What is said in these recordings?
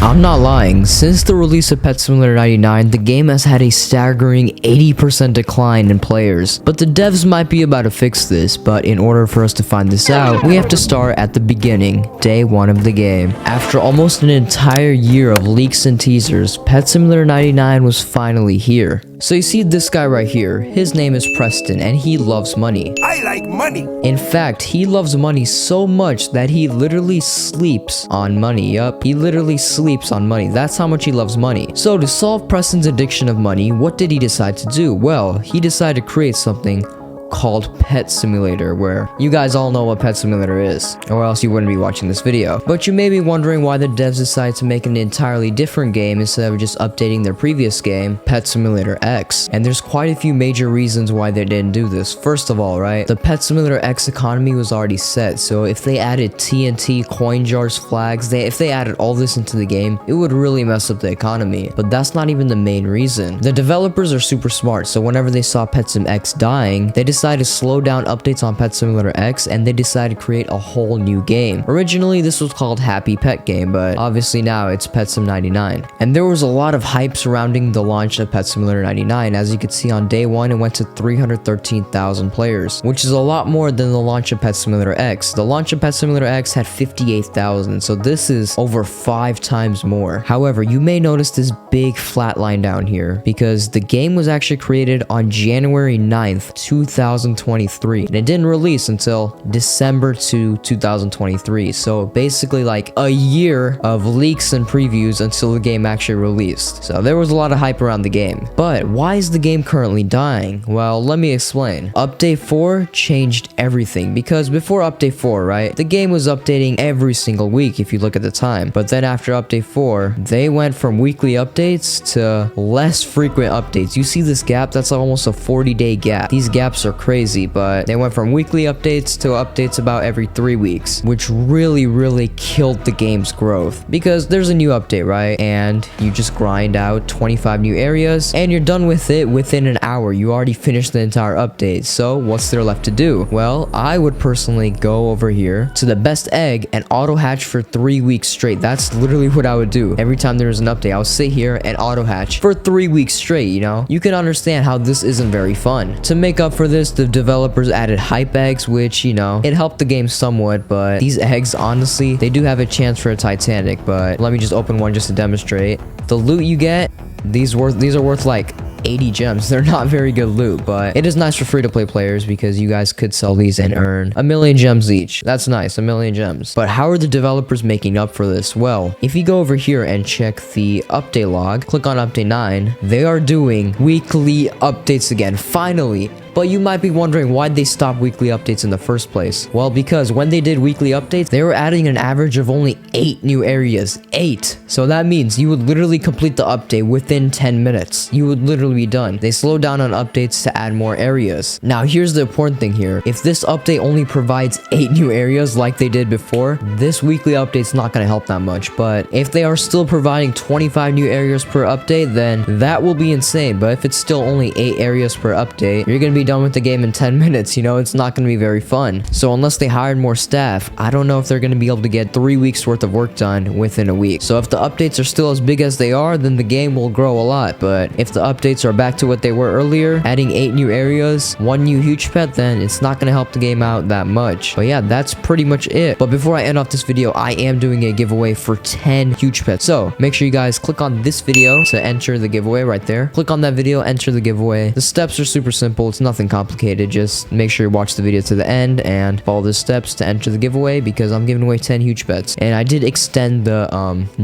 I'm not lying, since the release of Pet Simulator 99, the game has had a staggering 80% decline in players. But the devs might be about to fix this, but in order for us to find this out, we have to start at the beginning, day 1 of the game. After almost an entire year of leaks and teasers, Pet Simulator 99 was finally here. So you see this guy right here, his name is Preston, and he loves money. I like money. In fact, he loves money so much that he literally sleeps on money. Yup, he literally sleeps on money. That's how much he loves money. So to solve Preston's addiction of money, what did he decide to do? Well, he decided to create something called Pet Simulator, where you guys all know what Pet Simulator is, or else you wouldn't be watching this video. But you may be wondering why the devs decided to make an entirely different game instead of just updating their previous game, Pet Simulator X. And there's quite a few major reasons why they didn't do this. First of all, right, the Pet Simulator X economy was already set, so if they added TNT, coin jars, flags, if they added all this into the game, it would really mess up the economy. But that's not even the main reason. The developers are super smart, so whenever they saw Pet Sim X dying, they decided to slow down updates on Pet Simulator X, and they decided to create a whole new game. Originally, this was called Happy Pet Game, but obviously now it's Pet Sim 99. And there was a lot of hype surrounding the launch of Pet Simulator 99. As you could see, on day 1, it went to 313,000 players, which is a lot more than the launch of Pet Simulator X. The launch of Pet Simulator X had 58,000, so this is over 5 times more. However, you may notice this big flat line down here, because the game was actually created on January 9th, 2023, and it didn't release until December 2023. So basically like a year of leaks and previews until the game actually released. So there was a lot of hype around the game. But why is the game currently dying? Well, let me explain. Update 4 changed everything, because before Update 4, right, the game was updating every single week if you look at the time. But then after Update 4, they went from weekly updates to less frequent updates. You see this gap? That's like almost a 40-day gap. These gaps are crazy, but they went from weekly updates to updates about every 3 weeks, which really killed the game's growth. Because there's a new update, right, and you just grind out 25 new areas and you're done with it within an hour. You already finished the entire update, so what's there left to do? Well, I would personally go over here to the best egg and auto hatch for 3 weeks straight. That's literally what I would do. Every time there was an update, I would sit here and auto hatch for 3 weeks straight. You know, you can understand how this isn't very fun. To make up for this, the developers added hype eggs, which, you know, it helped the game somewhat, but these eggs, honestly, they do have a chance for a Titanic. But let me just open one just to demonstrate. The loot you get, these are worth like 80 gems. They're not very good loot, but it is nice for free-to-play players because you guys could sell these and earn 1,000,000 gems each. That's nice, 1,000,000 gems. But how are the developers making up for this? Well, if you go over here and check the update log, click on update 9, they are doing weekly updates again, finally. But you might be wondering why they stopped weekly updates in the first place. Well, because when they did weekly updates, they were adding an average of only 8 new areas. 8! So that means you would literally complete the update within 10 minutes. You would literally be done. They slowed down on updates to add more areas. Now, here's the important thing here. If this update only provides 8 new areas like they did before, this weekly update's not going to help that much. But if they are still providing 25 new areas per update, then that will be insane. But if it's still only 8 areas per update, you're going to be done with the game in 10 minutes. You know, it's not going to be very fun. So unless they hired more staff, I don't know if they're going to be able to get 3 weeks worth of work done within a week. So if the updates are still as big as they are, then the game will grow a lot. But if the updates are back to what they were earlier, adding 8 new areas, 1 new huge pet, then it's not going to help the game out that much. But yeah, that's pretty much it. But before I end off this video, I am doing a giveaway for 10 huge pets. So make sure you guys click on this video to enter the giveaway right there. Click on that video, enter the giveaway. The steps are super simple. It's nothing complicated. Just make sure you watch the video to the end and follow the steps to enter the giveaway, because I'm giving away 10 huge pets. And I did extend the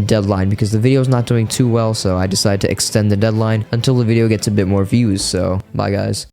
deadline because the video is not doing too well, so I decided to extend the deadline until the video gets a bit more views. So bye guys.